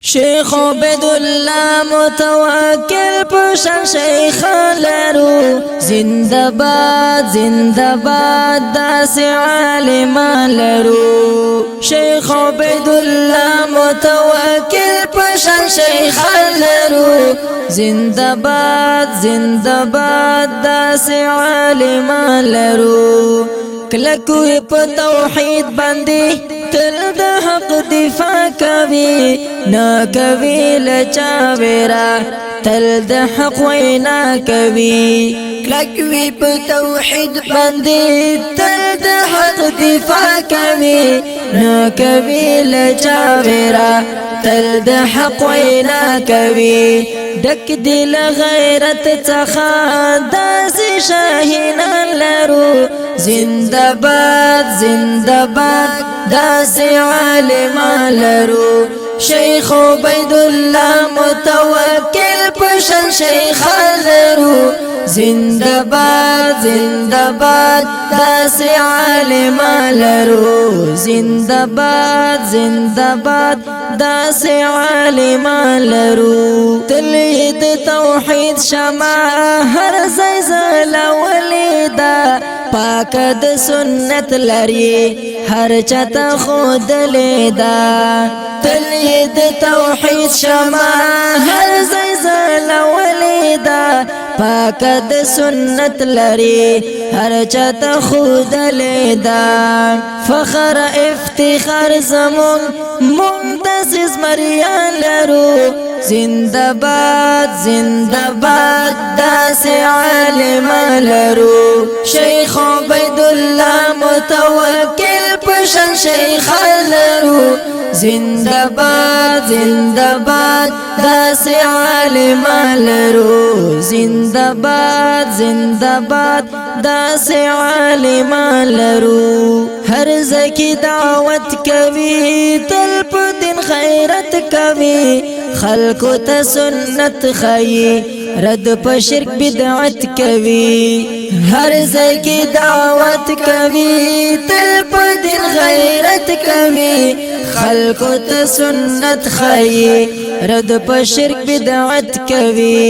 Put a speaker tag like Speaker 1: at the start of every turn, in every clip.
Speaker 1: شیخ عبداللہ متوکل پشان شیخ لرو زندہ باد داس عالم لرو شیخ عبداللہ متوکل پشان شیخ لرو زندہ باد داس عالم لرو کلکوی پا توحید باندی تل دا حق دفاع کوي نا کوي لچا ویرا تل دا حق وینا کوي کلکوی پا توحید باندی تل دا حق دفاع کوي نا کوي لچا ویرا تل دا حق وینا کوي دک دل غیرت تخا داسی شاہینان لرو زندہ باد داسی عالم لرو شیخ عبداللہ متوکل پشان شیخ لرو زندہ باد داسی عالم لرو زندہ باد داسی عالم لرو تلید توحید شما ہر زیزل ولیدا پاک د سنت لري هر چتا خود لیدا تلید توحید شما هر زیزل ولیدا پاک د سنت لري هر چتا خود لیدا فخر افتخار زمون منتسز مریان لرو زندہ باد داس عالم لرو شیخ عبداللہ متوکل پشان شیخ لرو زندہ باد داس عالم لرو زندہ باد داس عالم لرو ہر زکی دعوت کوي تل په دین خیرت کوي خلقو ته سنت خي رد په شرک بدعت کوي هر زکی دعوت کوي تل په دین غیرت کوي خلقو ته سنت خي رد په شرک بدعت کوي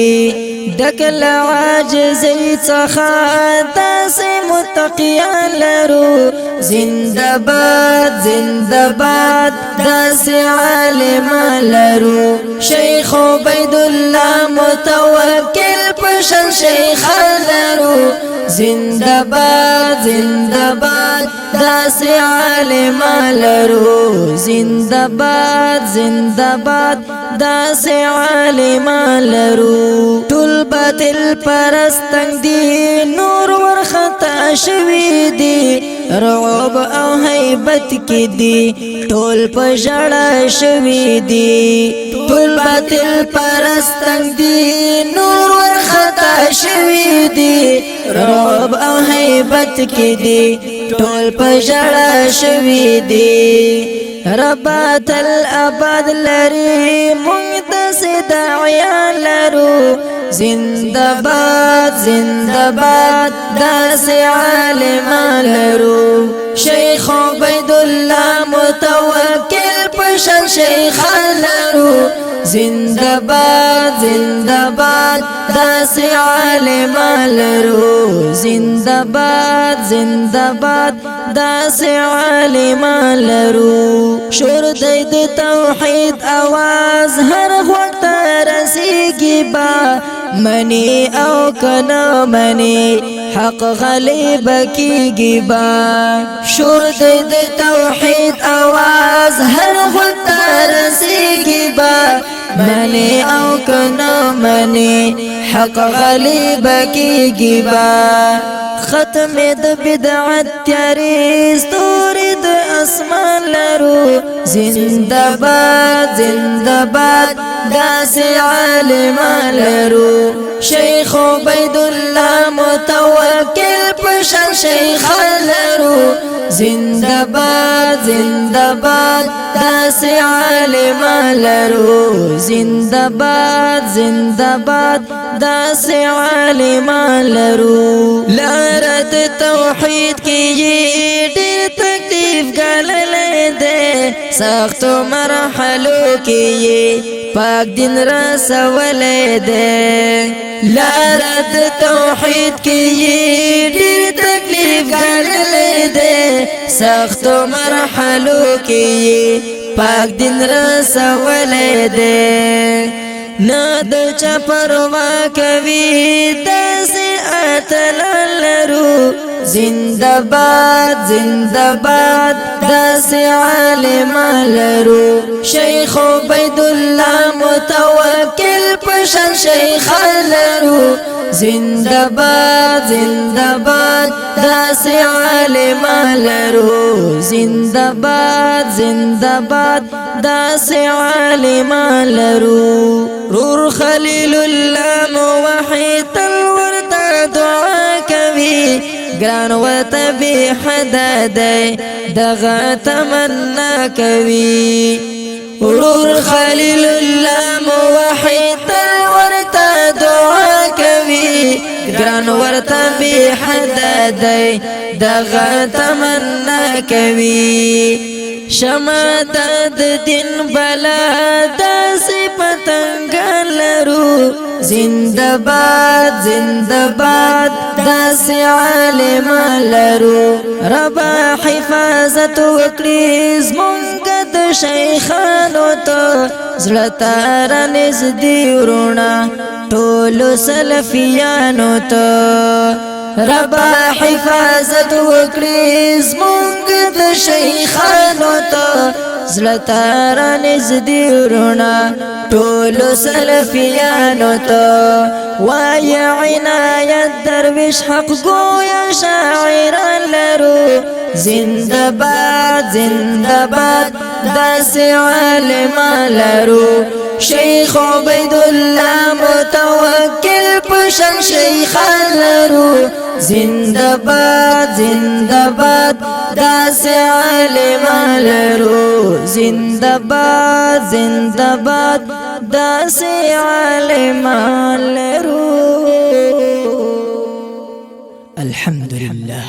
Speaker 1: دکل عاجزی څخه داسې متقیان لرو زندہ باد داسې عالم لرو شیخ عبداللہ متوکل پشان شیخ لرو زندہ باد داسې عالم لرو زندہ باد داسې عالم لرو ټول باطل پرستنګ دی نور ورخطا شوی دی رعب او حیبت کی دی ټول په ژړا شوی دی ټول باطل پرستنګ دی نور ورخطا شوی دی رعب او حیبت کی دی ټول په ژړا شوی دی ربات الاباد لري مقدس داعیان لرو زندہ باد داس عالم لرو شیخ عبداللہ متوکل پشان شیخ لرو زندہ باد داس عالم لرو زندہ باد داس عالم لرو شور دید توحید آواز ہر وقت رسیگی با منی او کنا منی حق غلیب کیگی با شور دید توحید آواز ہر وقت رسیگی با منی او کنا منی حق غلیب کیگی با ختم د بدعت تیاری ستوری د اسمان لرو زندہ باد داس عالم لرو شیخ عبداللہ متوکل پشان شیخ لرو زندہ باد داس عالم لرو زندہ باد داس عالم لرو لارت توحید کی یہ ډېر تکلیف ګاللې ده سخت مرحلو کې پاک دین رسولې دې لارد توحید کې ډېر تکلیف ګاللې دې سخت مرحلو کې پاک دین رسولې دې نه د چا پروا کوي داسې اتل لرو زنده باد زنده باد داسې عالم لرو شیخ عبید الله متوکل پشان شیخ لرو زنده باد داسې عالم لرو زنده باد داسې عالم لرو رور خلیل الله موحد ورته دعا کوي ګران ورته بی حدا دی دغه تمنا کوي رور خلیل الله موحد ورته دعا کوي ګران ورته بی حدا دی دغه تمنا کوي شمادت دین بلا داسې پتنګ لرو زنده باد داسې عالم لرو ربا حفاظت وکړي زمونږ د شیخانو ته زړه ته رانږدې وروڼه ټولو سلفیانو ته ربا حفاظت وکړي زمونږ د شیخانو ته زړه ته رانږدې وروڼه ټولو سلفیانو ته وای عنایت درویش حق گویا شاعران لرو زنده باد داسې عالم لرو شیخ عبید الله متوکل پشان شیخ لرو زنده باد داسې عالم لرو زنده باد داسې عالم لرو الحمد لله